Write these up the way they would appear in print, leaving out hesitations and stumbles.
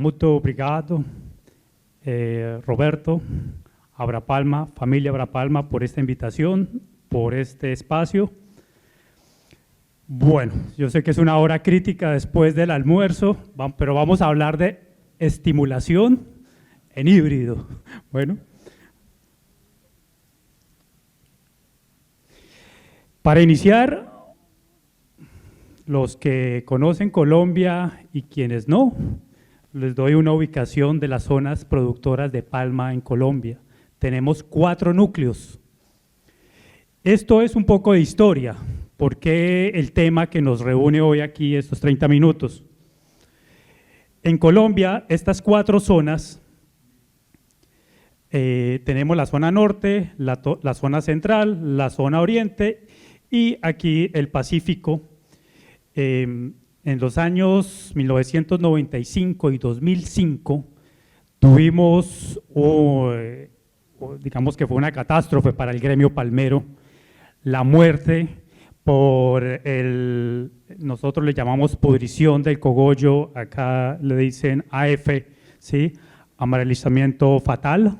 Muito obrigado, Roberto, Abrapalma, familia Abrapalma, por esta invitación, por este espacio. Bueno, yo sé que es una hora crítica después del almuerzo, pero vamos a hablar de estimulación en híbrido. Bueno, para iniciar, los que conocen Colombia y quienes no, les doy una ubicación de las zonas productoras de palma en Colombia. Tenemos 4 núcleos. Esto es un poco de historia, porque el tema que nos reúne hoy aquí, estos 30 minutos. En Colombia, estas 4 zonas, tenemos la zona norte, la zona central, la zona oriente y aquí el Pacífico. En los años 1995 y 2005 tuvimos, digamos que fue una catástrofe para el gremio palmero, la muerte por nosotros le llamamos pudrición del cogollo, acá le dicen AF, ¿sí? Amarillamiento fatal.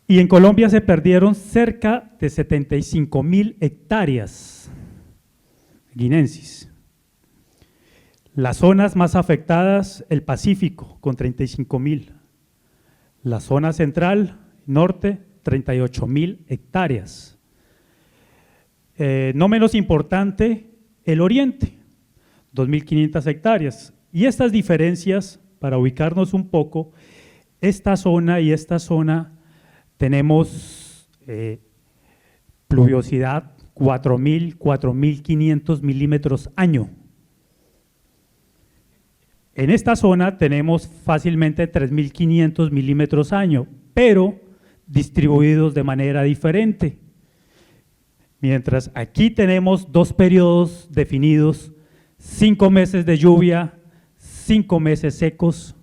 Y en Colombia se perdieron cerca de 75.000 hectáreas guinensis. Las zonas más afectadas, el Pacífico, con 35.000. La zona central, norte, 38.000 hectáreas. No menos importante, el oriente, 2.500 hectáreas. Y estas diferencias, para ubicarnos un poco, esta zona y esta zona tenemos pluviosidad 4.000, 4.500 milímetros año. En esta zona tenemos fácilmente 3.500 milímetros año, pero distribuidos de manera diferente. Mientras aquí tenemos 2 periodos definidos, 5 meses de lluvia, 5 meses secos.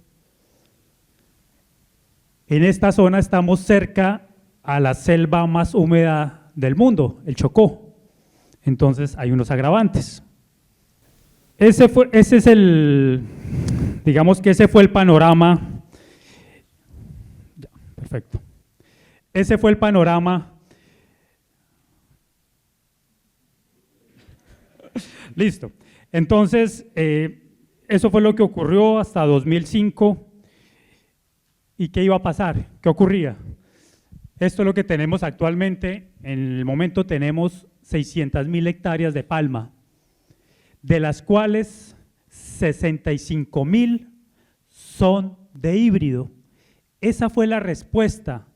En esta zona estamos cerca a la selva más húmeda del mundo, el Chocó. Entonces hay unos agravantes. Digamos que ese fue el panorama. Ya, perfecto. Ese fue el panorama. Listo. Entonces, eso fue lo que ocurrió hasta 2005. ¿Y qué iba a pasar? ¿Qué ocurría? Esto es lo que tenemos actualmente. En el momento tenemos 600.000 hectáreas de palma, de las cuales 65.000 son de híbrido. Esa fue la respuesta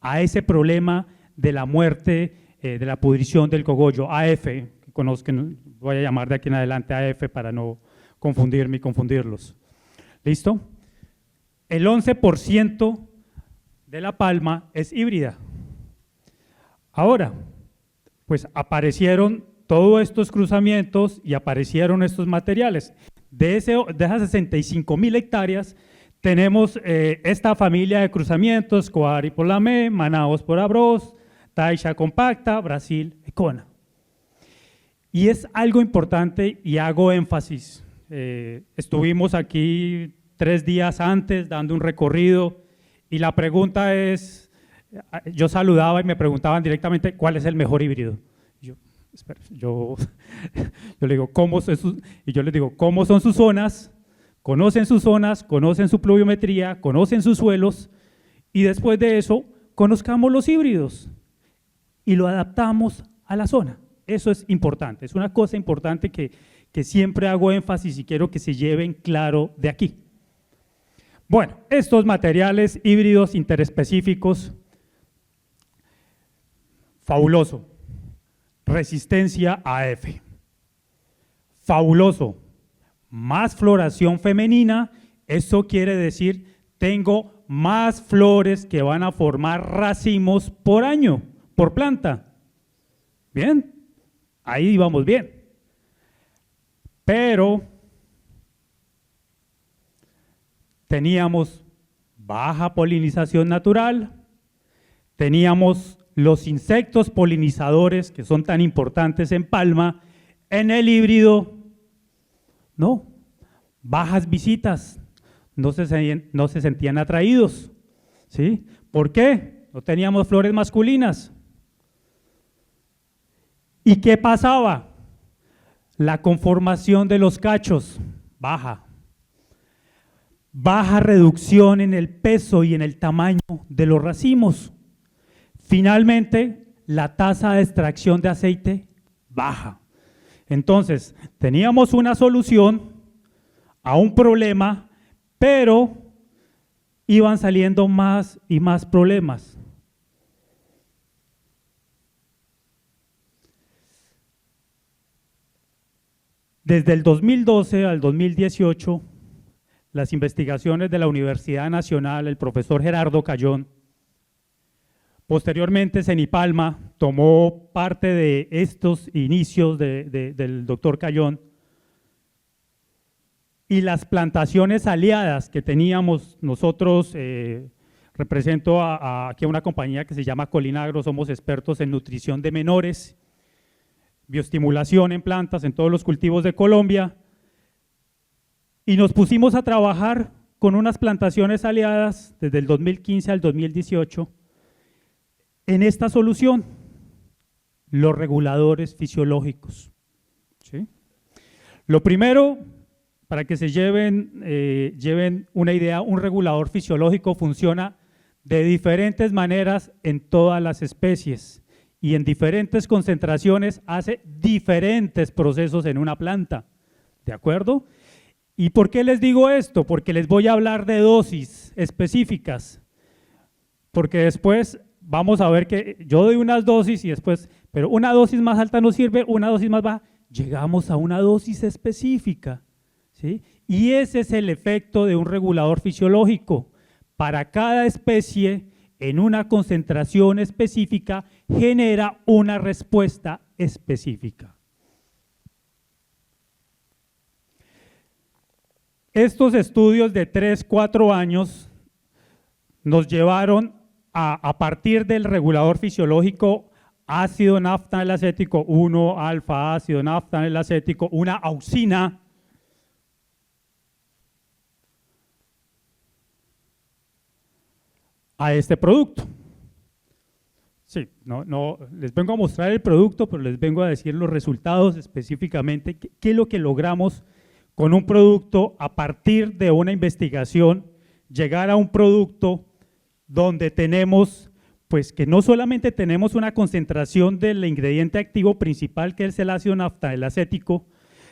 a ese problema de la muerte, de la pudrición del cogollo, AF, que conozcan, voy a llamar de aquí en adelante AF para no confundirme y confundirlos. ¿Listo? El 11% de la palma es híbrida. Ahora, pues aparecieron todos estos cruzamientos y aparecieron estos materiales. De esas 65.000 hectáreas tenemos esta familia de cruzamientos, Coari por Lamé, Manaus por Abros, Taisha compacta, Brasil, Econa. Y es algo importante y hago énfasis. Estuvimos aquí 3 días antes dando un recorrido y la pregunta es, yo saludaba y me preguntaban directamente cuál es el mejor híbrido. Yo le digo, ¿cómo son sus zonas? Conocen sus zonas, conocen su pluviometría, conocen sus suelos y después de eso conozcamos los híbridos y lo adaptamos a la zona. Eso es importante, es una cosa importante que siempre hago énfasis y quiero que se lleven claro de aquí. Bueno, estos materiales híbridos interespecíficos, fabuloso. Resistencia AF, fabuloso, más floración femenina, eso quiere decir tengo más flores que van a formar racimos por año, por planta. Bien, ahí vamos bien, pero teníamos baja polinización natural, teníamos los insectos polinizadores que son tan importantes en palma, en el híbrido, no, bajas visitas, no se sentían atraídos, ¿sí? ¿Por qué? No teníamos flores masculinas. ¿Y qué pasaba? La conformación de los cachos, baja. Baja reducción en el peso y en el tamaño de los racimos. Finalmente, la tasa de extracción de aceite baja. Entonces, teníamos una solución a un problema, pero iban saliendo más y más problemas. Desde el 2012 al 2018, las investigaciones de la Universidad Nacional, el profesor Gerardo Cayón, posteriormente Cenipalma tomó parte de estos inicios del doctor Cayón, y las plantaciones aliadas que teníamos nosotros, represento aquí a una compañía que se llama Colinagro, somos expertos en nutrición de menores, bioestimulación en plantas, en todos los cultivos de Colombia, y nos pusimos a trabajar con unas plantaciones aliadas desde el 2015 al 2018 en esta solución, los reguladores fisiológicos, ¿sí? Lo primero, para que se lleven una idea, un regulador fisiológico funciona de diferentes maneras en todas las especies y en diferentes concentraciones hace diferentes procesos en una planta, ¿de acuerdo? ¿Y por qué les digo esto? Porque les voy a hablar de dosis específicas, porque después vamos a ver que yo doy unas dosis y después, pero una dosis más alta no sirve, una dosis más baja, llegamos a una dosis específica, ¿sí? Y ese es el efecto de un regulador fisiológico. Para cada especie, en una concentración específica, genera una respuesta específica. Estos estudios de 3-4 años nos llevaron a partir del regulador fisiológico ácido naftanil acético 1, alfa ácido naftanil acético, una auxina, a este producto. Sí, no les vengo a mostrar el producto, pero les vengo a decir los resultados específicamente, qué es lo que logramos con un producto a partir de una investigación, llegar a un producto donde tenemos, pues que no solamente tenemos una concentración del ingrediente activo principal, que es el ácido naftanil acético,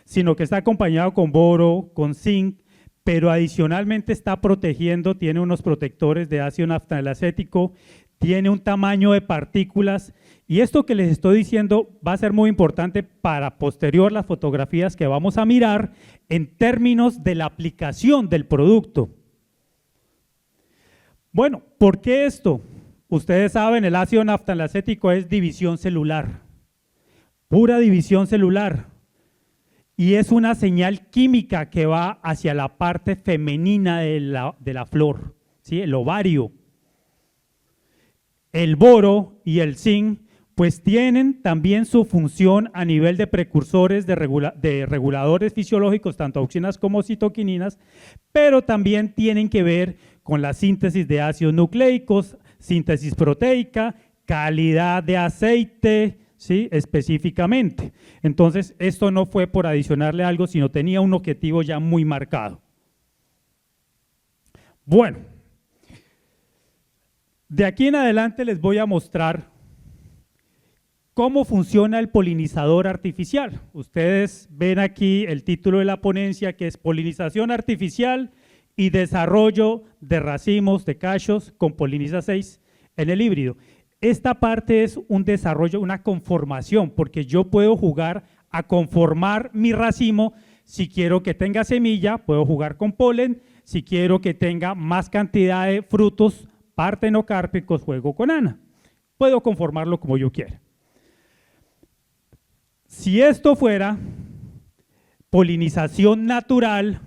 sino que está acompañado con boro, con zinc, pero adicionalmente está protegiendo, tiene unos protectores de ácido naftanil acético, tiene un tamaño de partículas, y esto que les estoy diciendo va a ser muy importante para posterior las fotografías que vamos a mirar en términos de la aplicación del producto. Bueno, ¿por qué esto? Ustedes saben, el ácido naftanil acético es división celular, pura división celular, y es una señal química que va hacia la parte femenina de la flor, ¿sí? El ovario. El boro y el zinc pues tienen también su función a nivel de precursores de reguladores fisiológicos, tanto auxinas como citoquininas, pero también tienen que ver con la síntesis de ácidos nucleicos, síntesis proteica, calidad de aceite, ¿sí? Específicamente. Entonces, esto no fue por adicionarle algo, sino tenía un objetivo ya muy marcado. Bueno, de aquí en adelante les voy a mostrar cómo funciona el polinizador artificial. Ustedes ven aquí el título de la ponencia, que es Polinización artificial y desarrollo de racimos de cachos con poliniza 6 en el híbrido. Esta parte es un desarrollo, una conformación, porque yo puedo jugar a conformar mi racimo. Si quiero que tenga semilla, puedo jugar con polen. Si quiero que tenga más cantidad de frutos partenocárpicos, juego con ana. Puedo conformarlo como yo quiera. Si esto fuera polinización natural,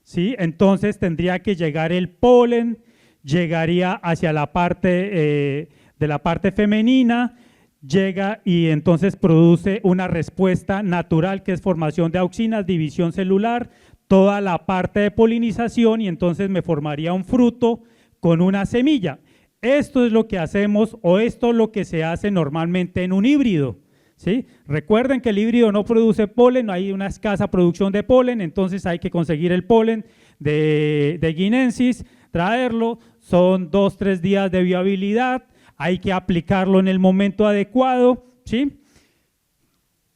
¿sí? Entonces tendría que llegar el polen, llegaría hacia la parte de la parte femenina, llega y entonces produce una respuesta natural que es formación de auxinas, división celular, toda la parte de polinización y entonces me formaría un fruto con una semilla. Esto es lo que hacemos o esto es lo que se hace normalmente en un híbrido, ¿sí? Recuerden que el híbrido no produce polen, hay una escasa producción de polen, entonces hay que conseguir el polen de guinensis, traerlo, son 2-3 días de viabilidad, hay que aplicarlo en el momento adecuado, ¿sí?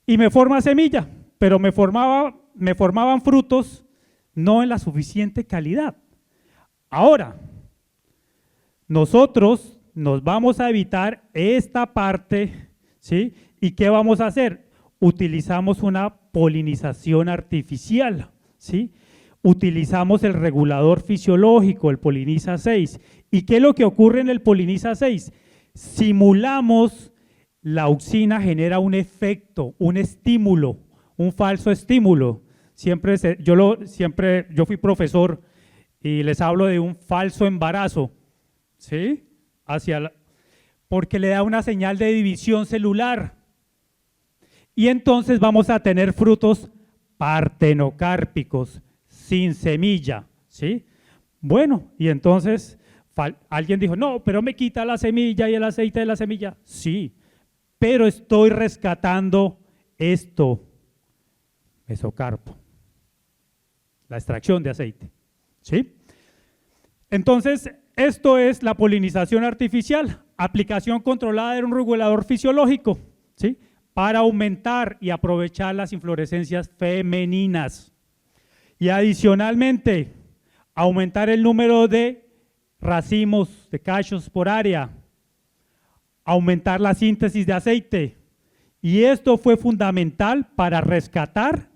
Y me forma semilla, pero me formaban frutos no en la suficiente calidad. Ahora, nosotros nos vamos a evitar esta parte, ¿sí? ¿Y qué vamos a hacer? Utilizamos una polinización artificial, ¿sí? Utilizamos el regulador fisiológico, el Poliniza 6. ¿Y qué es lo que ocurre en el Poliniza 6? Simulamos, la auxina genera un efecto, un estímulo, un falso estímulo. Yo fui profesor y les hablo de un falso embarazo, ¿sí? Porque le da una señal de división celular. Y entonces vamos a tener frutos partenocárpicos, sin semilla, ¿sí? Bueno, y entonces alguien dijo, no, pero me quita la semilla y el aceite de la semilla. Sí, pero estoy rescatando esto, mesocarpo, la extracción de aceite, ¿sí? Entonces, esto es la polinización artificial, aplicación controlada de un regulador fisiológico, ¿sí? Para aumentar y aprovechar las inflorescencias femeninas. Y adicionalmente, aumentar el número de racimos, de cachos por área, aumentar la síntesis de aceite. Y esto fue fundamental para rescatar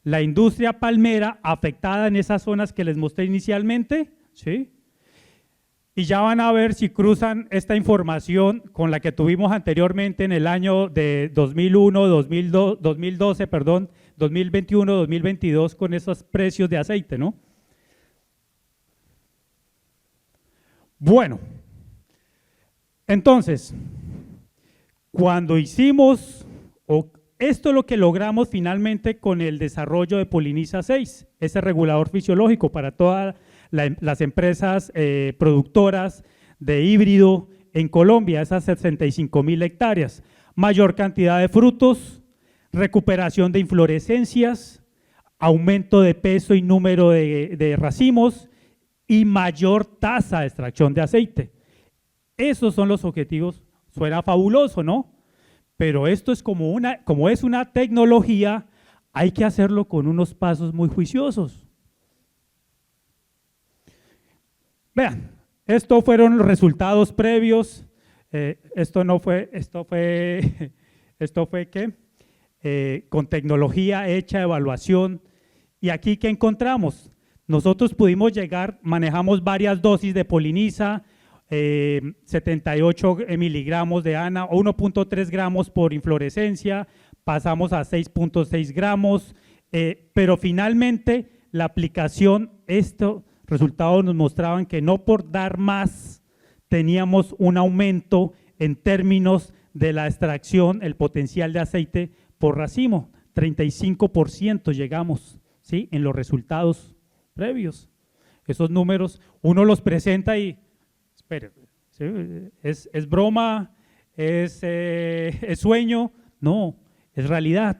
la industria palmera afectada en esas zonas que les mostré inicialmente, ¿sí? Y ya van a ver si cruzan esta información con la que tuvimos anteriormente en el año de 2021, 2022 con esos precios de aceite, ¿no? Bueno, entonces, cuando hicimos, esto es lo que logramos finalmente con el desarrollo de Poliniza 6, ese regulador fisiológico para todas las empresas productoras de híbrido en Colombia, esas 65.000 hectáreas, mayor cantidad de frutos, recuperación de inflorescencias, aumento de peso y número de racimos y mayor tasa de extracción de aceite. Esos son los objetivos. Suena fabuloso, ¿no? Pero esto es como es una tecnología, hay que hacerlo con unos pasos muy juiciosos. Vean, estos fueron los resultados previos. Esto fue ¿qué? Con tecnología hecha, evaluación. Y aquí, ¿qué encontramos? Nosotros pudimos llegar, manejamos varias dosis de poliniza, 78 miligramos de ANA, 1.3 gramos por inflorescencia, pasamos a 6.6 gramos, pero finalmente la aplicación, estos resultados nos mostraban que no por dar más teníamos un aumento en términos de la extracción, el potencial de aceite por racimo, 35% llegamos, ¿sí? En los resultados previos. Esos números uno los presenta y espere, ¿sí? ¿Es broma? ¿Es sueño? No, es realidad.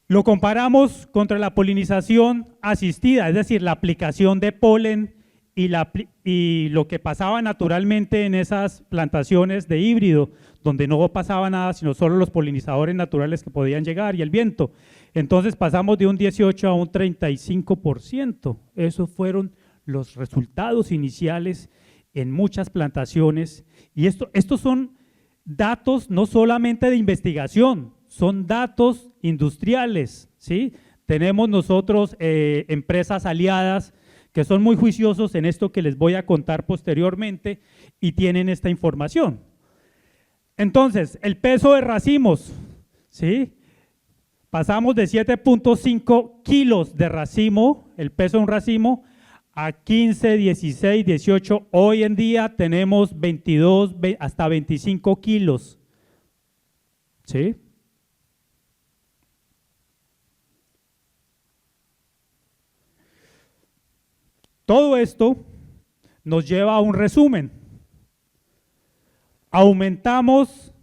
Lo comparamos contra la polinización asistida, es decir, la aplicación de polen y lo que pasaba naturalmente en esas plantaciones de híbrido, donde no pasaba nada, sino solo los polinizadores naturales que podían llegar y el viento. Entonces pasamos de un 18 a un 35%. Esos fueron los resultados iniciales en muchas plantaciones. Y estos son datos no solamente de investigación, son datos industriales, ¿sí? Tenemos nosotros empresas aliadas que son muy juiciosos en esto que les voy a contar posteriormente y tienen esta información. Entonces, el peso de racimos, ¿sí? Pasamos de 7.5 kilos de racimo, el peso de un racimo, a 15, 16, 18, hoy en día tenemos 22 hasta 25 kilos, ¿sí? Todo esto nos lleva a un resumen. Aumentamos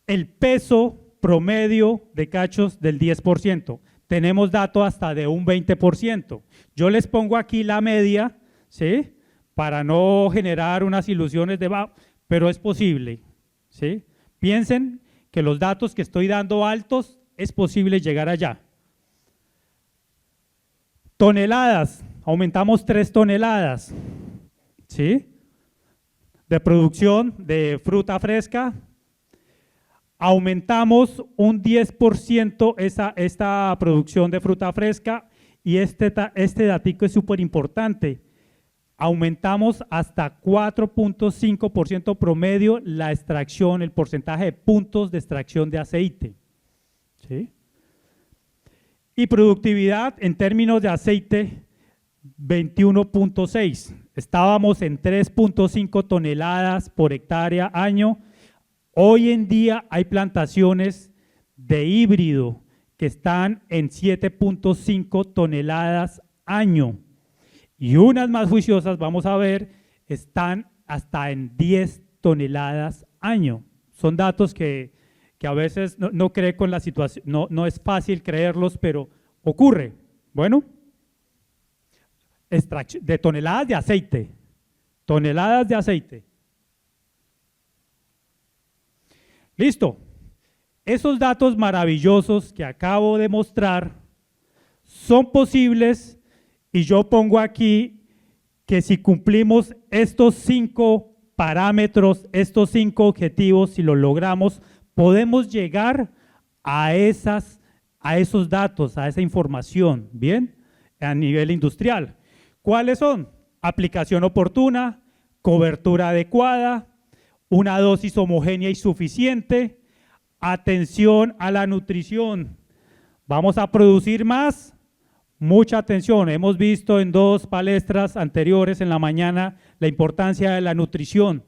el peso promedio de cachos del 10%. Tenemos datos hasta de un 20%. Yo les pongo aquí la media, ¿sí? Para no generar unas ilusiones pero es posible, ¿sí? Piensen que los datos que estoy dando altos, es posible llegar allá. Toneladas, aumentamos 3 toneladas, ¿sí? De producción de fruta fresca. Aumentamos un 10% esta producción de fruta fresca y este datico es súper importante. Aumentamos hasta 4.5% promedio la extracción, el porcentaje de puntos de extracción de aceite, ¿sí? Y productividad en términos de aceite, 21.6. Estábamos en 3.5 toneladas por hectárea año. Hoy en día hay plantaciones de híbrido que están en 7.5 toneladas año. Y unas más juiciosas, vamos a ver, están hasta en 10 toneladas año. Son datos que a veces no cree con la situación, no es fácil creerlos, pero ocurre. Bueno, extracción de toneladas de aceite, toneladas de aceite. Listo. Esos datos maravillosos que acabo de mostrar son posibles y yo pongo aquí que si cumplimos estos 5 parámetros, estos 5 objetivos, si los logramos, podemos llegar a esos datos, a esa información, ¿bien? A nivel industrial. ¿Cuáles son? Aplicación oportuna, cobertura adecuada, una dosis homogénea y suficiente, atención a la nutrición. Vamos a producir más, mucha atención. Hemos visto en 2 palestras anteriores en la mañana la importancia de la nutrición.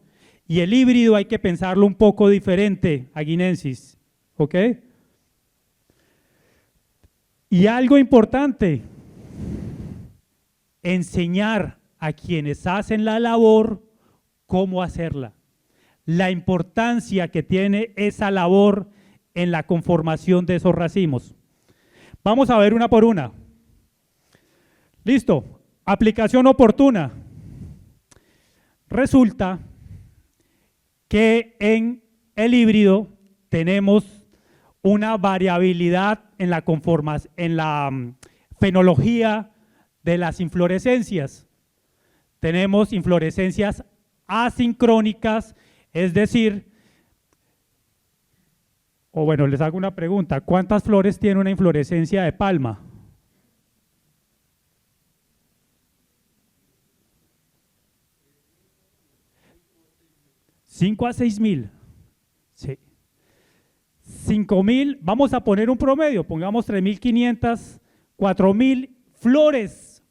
Y el híbrido hay que pensarlo un poco diferente, aguinensis, ¿ok? Y algo importante, enseñar a quienes hacen la labor cómo hacerla. La importancia que tiene esa labor en la conformación de esos racimos. Vamos a ver una por una. Listo, aplicación oportuna. Resulta que en el híbrido tenemos una variabilidad en la fenología de las inflorescencias. Tenemos inflorescencias asincrónicas, es decir, bueno, les hago una pregunta, ¿cuántas flores tiene una inflorescencia de palma? ¿5 a 6.000? Sí. 5.000, vamos a poner un promedio, pongamos 3.500, 4.000 flores,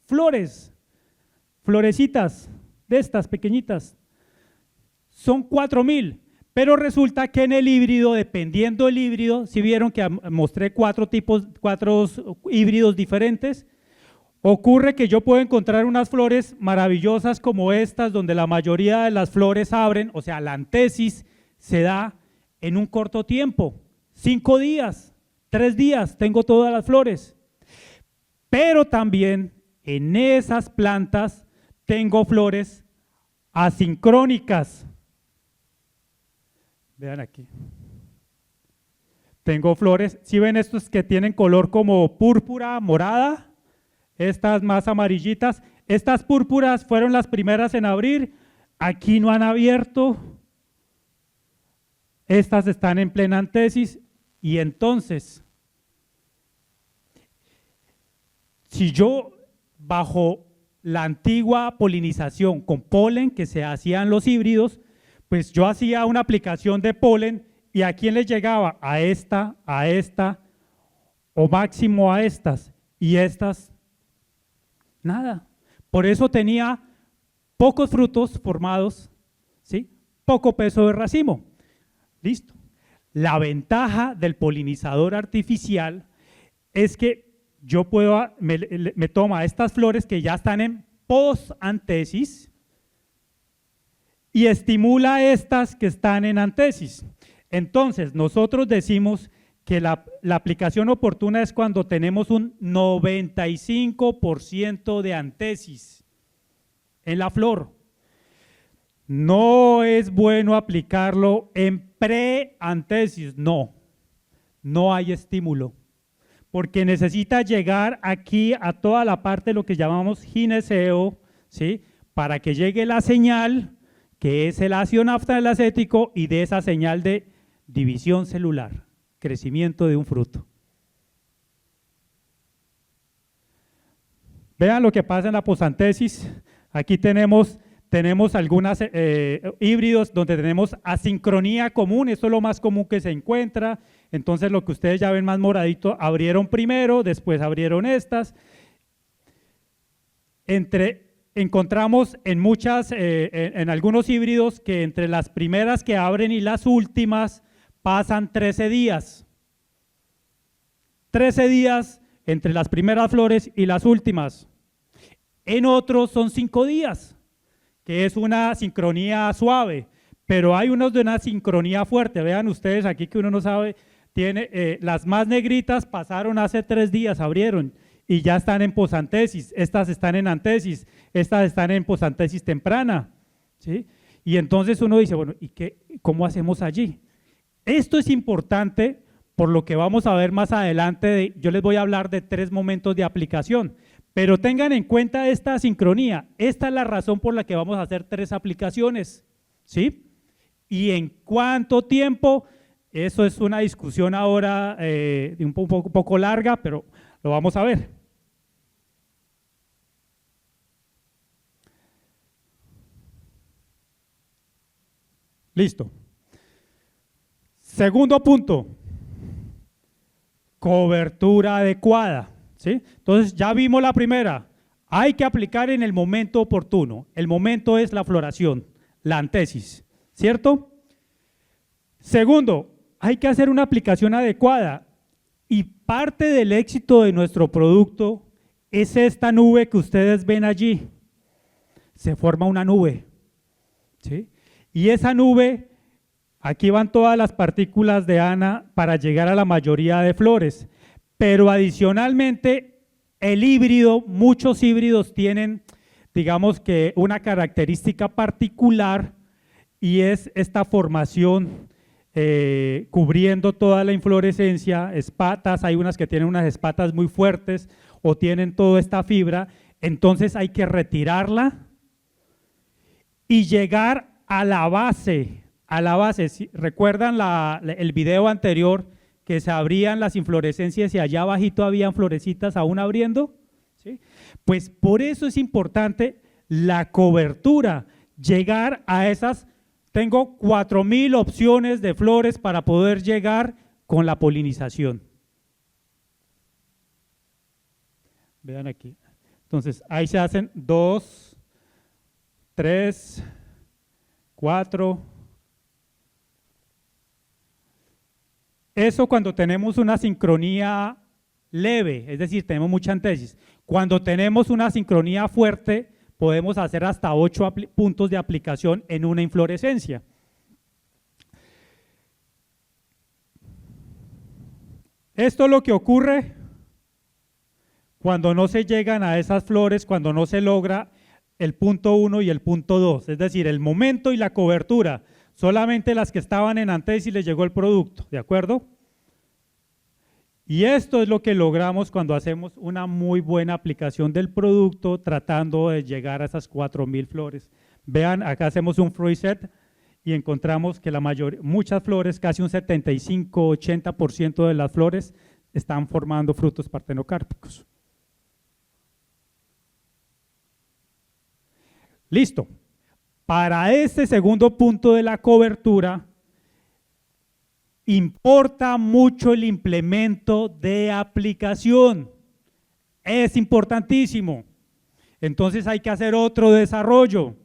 florecitas de estas pequeñitas. Son 4.000, pero resulta que en el híbrido, dependiendo del híbrido, si vieron que mostré 4 híbridos diferentes, ocurre que yo puedo encontrar unas flores maravillosas como estas, donde la mayoría de las flores abren, o sea, la antesis se da en un corto tiempo, 5 días, 3 días, tengo todas las flores. Pero también en esas plantas tengo flores asincrónicas. Vean aquí. Tengo flores, ¿sí ven estos que tienen color como púrpura, morada? Estas más amarillitas. Estas púrpuras fueron las primeras en abrir. Aquí no han abierto. Estas están en plena antesis. Y entonces, si yo bajo la antigua polinización con polen que se hacían los híbridos, pues yo hacía una aplicación de polen y ¿a quién les llegaba? A esta o máximo a estas, y estas nada. Por eso tenía pocos frutos formados, ¿sí? Poco peso de racimo. Listo. La ventaja del polinizador artificial es que yo puedo, me toma estas flores que ya están en posantesis y estimula estas que están en antesis. Entonces, nosotros decimos que la aplicación oportuna es cuando tenemos un 95% de antesis en la flor. No es bueno aplicarlo en preantesis, no hay estímulo, porque necesita llegar aquí a toda la parte de lo que llamamos gineceo, ¿sí? Para que llegue la señal, que es el ácido naftalacético, y de esa señal de división celular, crecimiento de un fruto. Vean lo que pasa en la posantesis. Aquí tenemos algunos híbridos donde tenemos asincronía común, esto es lo más común que se encuentra. Entonces lo que ustedes ya ven más moradito, abrieron primero, después abrieron estas. Encontramos en algunos híbridos que entre las primeras que abren y las últimas pasan 13 días. 13 días entre las primeras flores y las últimas. En otros son 5 días, que es una sincronía suave, pero hay unos de una sincronía fuerte. Vean ustedes aquí que uno no sabe, las más negritas pasaron hace 3 días, abrieron y ya están en posantesis, estas están en antesis, estas están en posantesis temprana, ¿sí? Y entonces uno dice, bueno, ¿cómo hacemos allí? Esto es importante por lo que vamos a ver más adelante. Yo les voy a hablar de 3 momentos de aplicación, pero tengan en cuenta esta sincronía. Esta es la razón por la que vamos a hacer 3 aplicaciones, ¿sí? ¿Y en cuánto tiempo? Eso es una discusión ahora un poco larga, pero lo vamos a ver. Listo. Segundo punto, cobertura adecuada, ¿sí? Entonces ya vimos la primera, hay que aplicar en el momento oportuno. El momento es la floración, la antesis, ¿cierto? Segundo, hay que hacer una aplicación adecuada y parte del éxito de nuestro producto es esta nube que ustedes ven allí. Se forma una nube, ¿sí? Y esa nube, aquí van todas las partículas de Ana para llegar a la mayoría de flores, pero adicionalmente el híbrido, muchos híbridos tienen, digamos que una característica particular y es esta formación cubriendo toda la inflorescencia, espatas, hay unas que tienen unas espatas muy fuertes o tienen toda esta fibra, entonces hay que retirarla y llegar a la base. Si recuerdan el video anterior que se abrían las inflorescencias y allá abajito habían florecitas aún abriendo, ¿sí? Pues por eso es importante la cobertura, llegar a esas. Tengo 4.000 opciones de flores para poder llegar con la polinización. Vean aquí. Entonces, ahí se hacen 2, 3, 4. Eso cuando tenemos una sincronía leve, es decir, tenemos mucha antesis. Cuando tenemos una sincronía fuerte, podemos hacer hasta 8 puntos de aplicación en una inflorescencia. Esto es lo que ocurre cuando no se llegan a esas flores, cuando no se logra el punto 1 y el punto 2, es decir, el momento y la cobertura, solamente las que estaban en antesis les llegó el producto, ¿de acuerdo? Y esto es lo que logramos cuando hacemos una muy buena aplicación del producto, tratando de llegar a esas 4.000 flores. Vean, acá hacemos un fruit set y encontramos que muchas flores, casi un 75–80% de las flores están formando frutos partenocárpicos. Listo. Para este segundo punto de la cobertura, importa mucho el implemento de aplicación. Es importantísimo. Entonces hay que hacer otro desarrollo.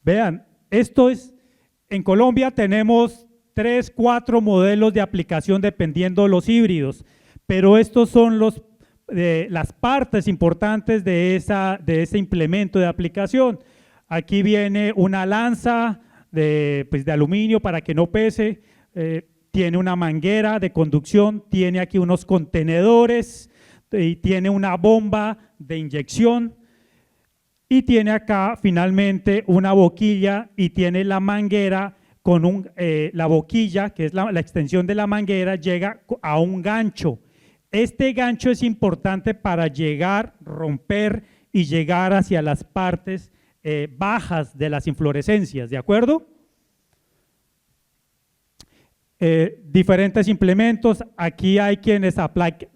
Vean, en Colombia tenemos 3–4 modelos de aplicación dependiendo de los híbridos, pero estos son las partes importantes de ese implemento de aplicación. Aquí viene una lanza pues de aluminio para que no pese, tiene una manguera de conducción, tiene aquí unos contenedores y tiene una bomba de inyección y tiene acá finalmente una boquilla y tiene la manguera con la boquilla, que es la extensión de la manguera, llega a un gancho. Este gancho es importante para llegar, romper y llegar hacia las partes bajas de las inflorescencias, ¿de acuerdo? Diferentes implementos, aquí hay quienes aplican,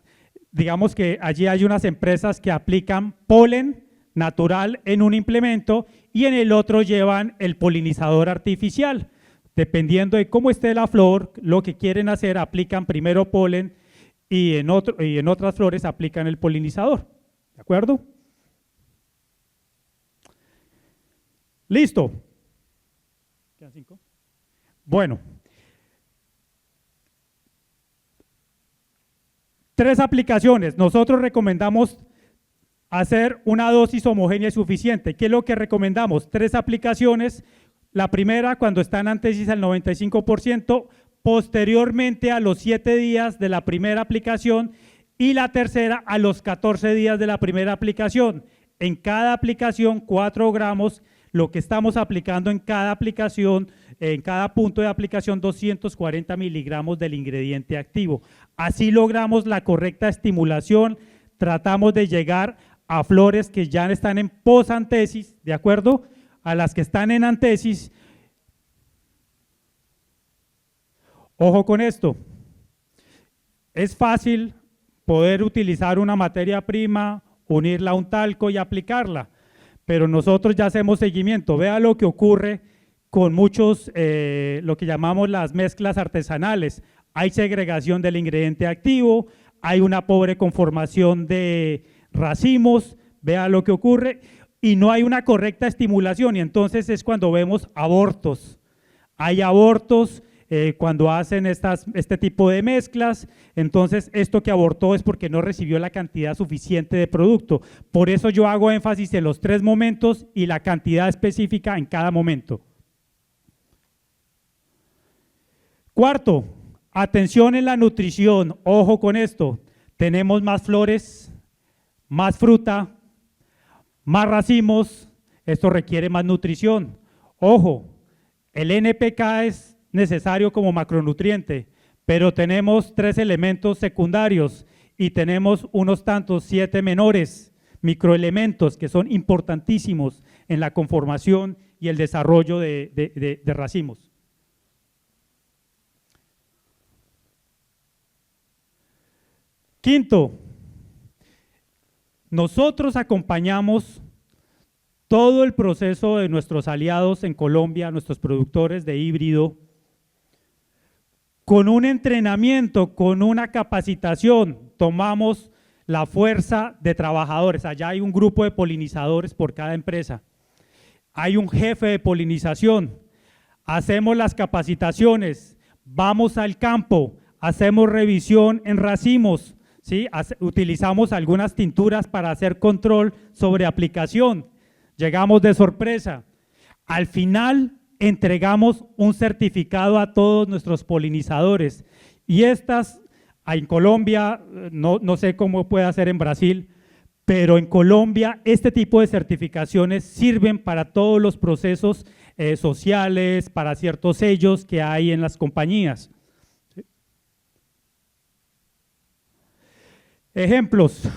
digamos que allí hay unas empresas que aplican polen natural en un implemento y en el otro llevan el polinizador artificial. Dependiendo de cómo esté la flor, lo que quieren hacer, aplican primero polen y en otras flores aplican el polinizador, ¿de acuerdo? Listo. ¿Quedan 5? Bueno. 3 aplicaciones. Nosotros recomendamos hacer una dosis homogénea y suficiente. ¿Qué es lo que recomendamos? 3 aplicaciones. La primera cuando está en antesis al 95%, posteriormente a los 7 días de la primera aplicación y la tercera a los 14 días de la primera aplicación. En cada aplicación 4 gramos, lo que estamos aplicando en cada aplicación, en cada punto de aplicación 240 miligramos del ingrediente activo. Así logramos la correcta estimulación, tratamos de llegar a flores que ya están en posantesis, ¿de acuerdo? A las que están en antesis. Ojo con esto, es fácil poder utilizar una materia prima, unirla a un talco y aplicarla, pero nosotros ya hacemos seguimiento. Vea lo que ocurre con muchos, lo que llamamos las mezclas artesanales. Hay segregación del ingrediente activo, hay una pobre conformación de racimos, vea lo que ocurre, y no hay una correcta estimulación, y entonces es cuando vemos abortos. Hay abortos cuando hacen este tipo de mezclas, entonces esto que abortó es porque no recibió la cantidad suficiente de producto. Por eso yo hago énfasis en los 3 momentos y la cantidad específica en cada momento. Cuarto, atención en la nutrición, ojo con esto, tenemos más flores, más fruta, más racimos, esto requiere más nutrición. Ojo, el NPK es necesario como macronutriente, pero tenemos 3 elementos secundarios y tenemos unos tantos 7 menores microelementos que son importantísimos en la conformación y el desarrollo de racimos. Quinto, nosotros acompañamos todo el proceso de nuestros aliados en Colombia, nuestros productores de híbrido, con un entrenamiento, con una capacitación. Tomamos la fuerza de trabajadores, allá hay un grupo de polinizadores por cada empresa, hay un jefe de polinización, hacemos las capacitaciones, vamos al campo, hacemos revisión en racimos, ¿sí? Utilizamos algunas tinturas para hacer control sobre aplicación, llegamos de sorpresa, al final entregamos un certificado a todos nuestros polinizadores y estas en Colombia, no sé cómo puede ser en Brasil, pero en Colombia este tipo de certificaciones sirven para todos los procesos sociales, para ciertos sellos que hay en las compañías. Ejemplos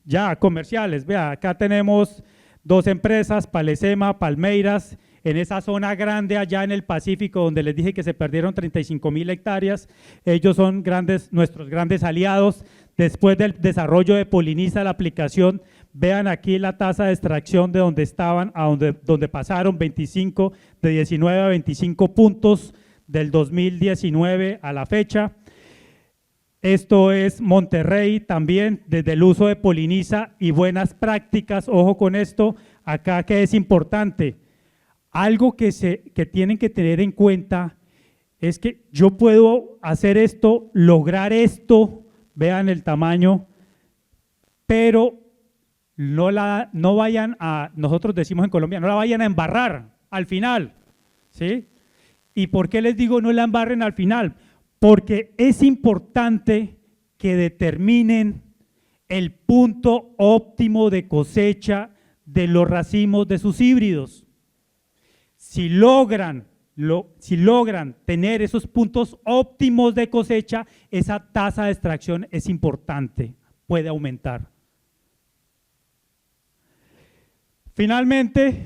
ya comerciales, vea, acá tenemos 2 empresas, Palesema, Palmeiras, en esa zona grande allá en el Pacífico donde les dije que se perdieron 35.000 hectáreas, ellos son nuestros grandes aliados. Después del desarrollo de Poliniza la aplicación, vean aquí la tasa de extracción de donde estaban a donde pasaron de 19 a 25 puntos del 2019 a la fecha. Esto es Monterrey también, desde el uso de Poliniza y buenas prácticas, ojo con esto, acá que es importante, algo que tienen que tener en cuenta es que yo puedo hacer esto, lograr esto, vean el tamaño, pero no vayan a, nosotros decimos en Colombia, no la vayan a embarrar al final, ¿sí? ¿Y por qué les digo no la embarren al final? Porque es importante que determinen el punto óptimo de cosecha de los racimos de sus híbridos. Si logran tener esos puntos óptimos de cosecha, esa tasa de extracción es importante, puede aumentar. Finalmente,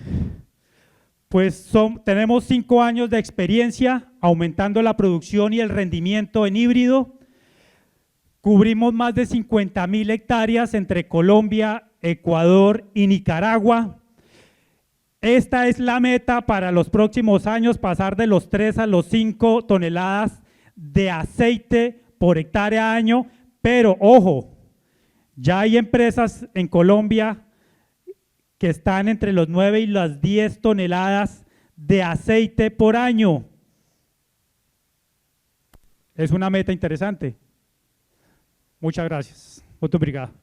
pues tenemos 5 años de experiencia aumentando la producción y el rendimiento en híbrido. Cubrimos más de 50.000 hectáreas entre Colombia, Ecuador y Nicaragua. Esta es la meta para los próximos años, pasar de los 3 a los 5 toneladas de aceite por hectárea año, pero ojo, ya hay empresas en Colombia que están entre los 9 y las 10 toneladas de aceite por año. Es una meta interesante. Muchas gracias. Muito obrigado.